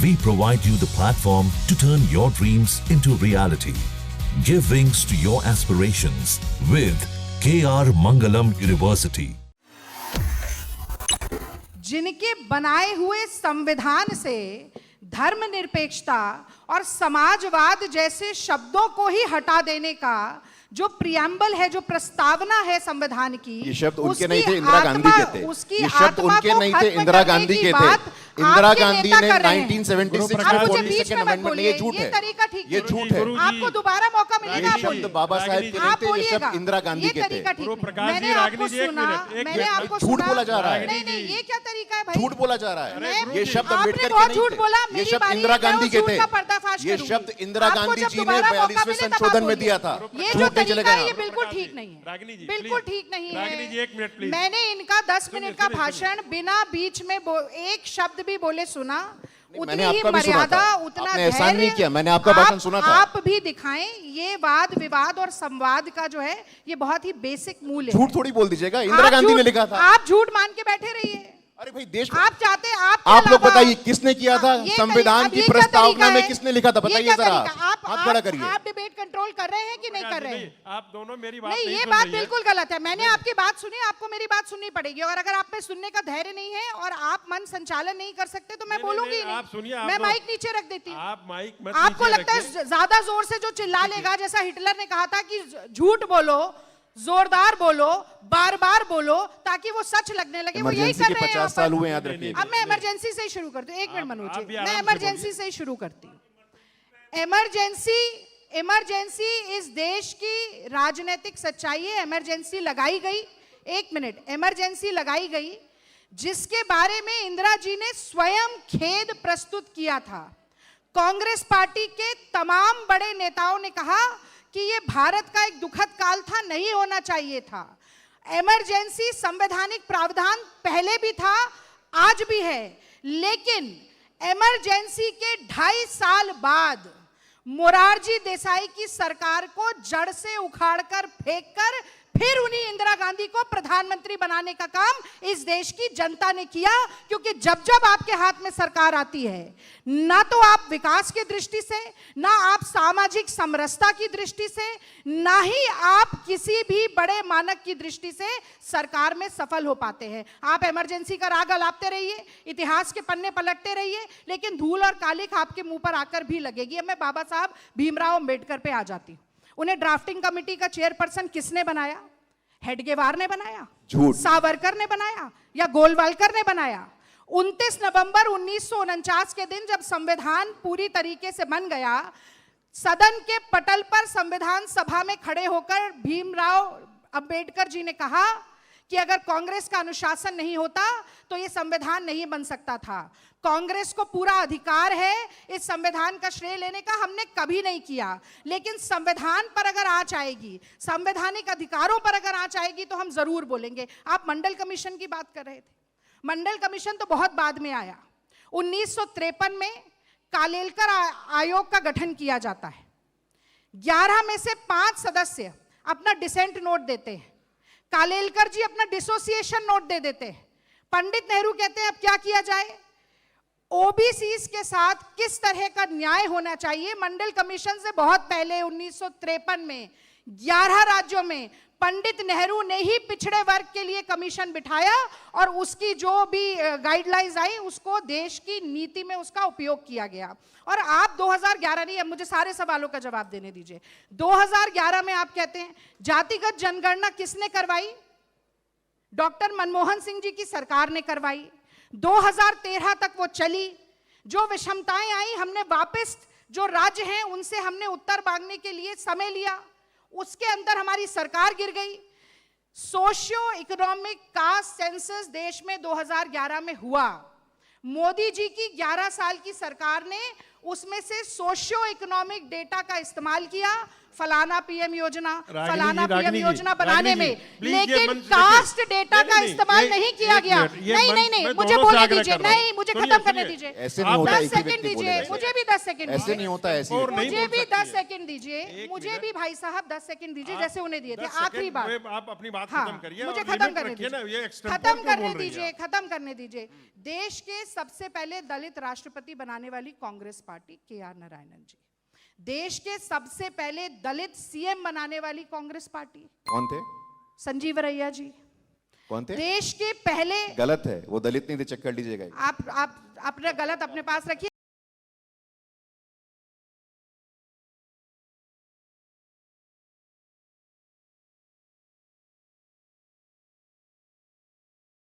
We provide you the platform to turn your dreams into reality. Give wings to your aspirations with KR Mangalam University. जिनके बनाए हुए संविधान से धर्मनिरपेक्षता और समाजवाद जैसे शब्दों को ही हटा देने का जो प्रियम्बल है, जो प्रस्तावना है संविधान की, ये शब्द उनके नहीं थे, इंदिरा गांधी के थे। उसकी ये शब्द उनके नहीं थे, इंदिरा गांधी के थे। इंदिरा गांधी ने 1976 में 42nd अमेंडमेंट में, ये झूठ है, ये झूठ है। आपको दोबारा मौका मिलेगा। ये शब्द बाबा साहेब के नहीं थे, ये शब्द इंदिरा गांधी के थे। मैंने आपको सुना, मैंने आपको झूठ बोला जा रहा है। नहीं नहीं, ये क्या तरीका है भाई? झूठ बोला जा रहा है। ये शब्द आपने अम्बेडकर बहुत के झूठ बोला। नहीं थे, ये शब्द इंदिरा गांधी के थे। ये शब्द इंदिरा गांधी जी ने 42वें संशोधन में दिया था। ये जो तरीका है ये बिल्कुल ठीक नहीं है, बिल्कुल ठीक नहीं है। मैंने इनका 10 मिनट का भाषण बिना बीच में एक शब्द भी बोले सुना। उतनी ही मर्यादा, उतना एहसान नहीं किया। मैंने आपका भाषण सुना था। आप भी दिखाएं। ये वाद विवाद और संवाद का जो है ये बहुत ही बेसिक मूल है। झूठ थोड़ी बोल दीजिएगा, इंदिरा गांधी ने लिखा था। आप झूठ मान के बैठे रहिए। अरे भाई, देश आप चाहते हैं आप लोग बताइए किसने किया था? संविधान की प्रस्तावना में किसने लिखा था? बताइए जरा, हाथ खड़ा करिए। आप डिबेट कंट्रोल कर रहे हैं कि नहीं कर रहे हैं? आप दोनों मेरी बात नहीं, ये बात बिल्कुल गलत है। मैंने आपकी बात सुनी, आपको मेरी बात सुननी पड़ेगी। और अगर आप में सुनने का धैर्य नहीं है और आप मन संचालन नहीं कर सकते तो मैं बोलूंगी नहीं। मैं माइक नीचे रख देती हूँ। आप माइक मत आपको लगता है ज्यादा जोर से जो चिल्ला लेगा, जैसा हिटलर ने कहा था कि झूठ बोलो, जोरदार बोलो, बार बार बोलो, ताकि वो सच लगने लगे, वो यही कर रहे हैं। 50 साल हुए, याद रखिए। अब मैं इमरजेंसी से ही शुरू करती हूँ। एक मिनट मनोज जी, मैं इमरजेंसी से ही शुरू करती हूँ। इमरजेंसी इस देश की राजनीतिक सच्चाई है। इमरजेंसी लगाई गई, एक मिनट, इमरजेंसी लगाई गई जिसके बारे में इंदिरा जी ने स्वयं खेद प्रस्तुत किया था। कांग्रेस पार्टी के तमाम बड़े नेताओं ने कहा कि ये भारत का एक दुखद काल था, नहीं होना चाहिए था। इमरजेंसी संवैधानिक प्रावधान पहले भी था, आज भी है, लेकिन इमरजेंसी के 2.5 साल बाद मोरारजी देसाई की सरकार को जड़ से उखाड़कर फेंककर फिर उन्हीं इंदिरा गांधी को प्रधानमंत्री बनाने का काम इस देश की जनता ने किया। क्योंकि जब जब आपके हाथ में सरकार आती है, ना तो आप विकास की दृष्टि से, ना आप सामाजिक समरसता की दृष्टि से, ना ही आप किसी भी बड़े मानक की दृष्टि से सरकार में सफल हो पाते हैं। आप इमरजेंसी का राग अलापते रहिए, इतिहास के पन्ने पलटते रहिए, लेकिन धूल और कालिख आपके मुंह पर आकर भी लगेगी। अब मैं बाबा साहब भीमराव अंबेडकर पे आ जाती हूँ। उन्हें ड्राफ्टिंग कमेटी का चेयरपर्सन किसने बनाया? हेडगेवार ने बनाया? झूठ। सावरकर ने बनाया या गोलवालकर ने बनाया? 29 नवंबर 1949 के दिन जब संविधान पूरी तरीके से बन गया, सदन के पटल पर संविधान सभा में खड़े होकर भीमराव अंबेडकर जी ने कहा कि अगर कांग्रेस का अनुशासन नहीं होता तो ये संविधान नहीं बन सकता था। कांग्रेस को पूरा अधिकार है इस संविधान का श्रेय लेने का, हमने कभी नहीं किया, लेकिन संविधान पर अगर आंच आएगी, संवैधानिक अधिकारों पर अगर आंच आएगी तो हम जरूर बोलेंगे। आप मंडल कमीशन की बात कर रहे थे। मंडल कमीशन तो बहुत बाद में आया। 1953 में कालेलकर आयोग का गठन किया जाता है। 11 में से 5 सदस्य अपना डिसेंट नोट देते हैं। कालेलकर जी अपना डिसोसिएशन नोट दे देते हैं। पंडित नेहरू कहते हैं अब क्या किया जाए, ओबीसीज के साथ किस तरह का न्याय होना चाहिए। मंडल कमीशन से बहुत पहले 1953 में 11 राज्यों में पंडित नेहरू ने ही पिछड़े वर्ग के लिए कमीशन बिठाया और उसकी जो भी गाइडलाइंस आई उसको देश की नीति में उसका उपयोग किया गया। और आप 2011 नहीं, अब मुझे सारे सवालों का जवाब देने दीजिए। 2011 में आप कहते हैं जातिगत जनगणना किसने करवाई? डॉक्टर मनमोहन सिंह जी की सरकार ने करवाई। 2013 तक वो चली। जो विषमताएं आई, हमने वापस जो राज्य हैं उनसे हमने उत्तर मांगने के लिए समय लिया, उसके अंदर हमारी सरकार गिर गई। सोशियो इकोनॉमिक कास्ट सेंसस देश में 2011 में हुआ। मोदी जी की 11 साल की सरकार ने उसमें से सोशियो इकोनॉमिक डेटा का इस्तेमाल किया, फलाना पीएम योजना, फलाना पीएम योजना बनाने में, लेकिन कास्ट डेटा का इस्तेमाल नहीं किया गया। नहीं, मुझे बोलने दीजिए, नहीं, मुझे खत्म करने दीजिए। ऐसे नहीं होता, 10 सेकंड दीजिए, मुझे भी 10 सेकंड ऐसे नहीं होता, ऐसे मुझे भी 10 सेकंड दीजिए, मुझे भी भाई साहब 10 सेकंड दीजिए, जैसे उन्हें दिए थे। आखिरी बात, आप अपनी बात हाँ, खत्म करिए, मुझे और खत्म लिमिट करने रखिए ना, ये दीजिए, extempore खत्म क्यों करने बोल रही हैं दीजिए, आप? खत्म करने दीजिए। देश के सबसे पहले दलित राष्ट्रपति बनाने वाली कांग्रेस पार्टी KR नारायणन जी, देश के सबसे पहले दलित सीएम बनाने वाली कांग्रेस पार्टी कौन थे? संजीव रैया जी, कौन थे? देश के पहले, गलत है, वो दलित नहीं थे, चेक कर लीजिएगा। आप अपने गलत अपने पास रखिए।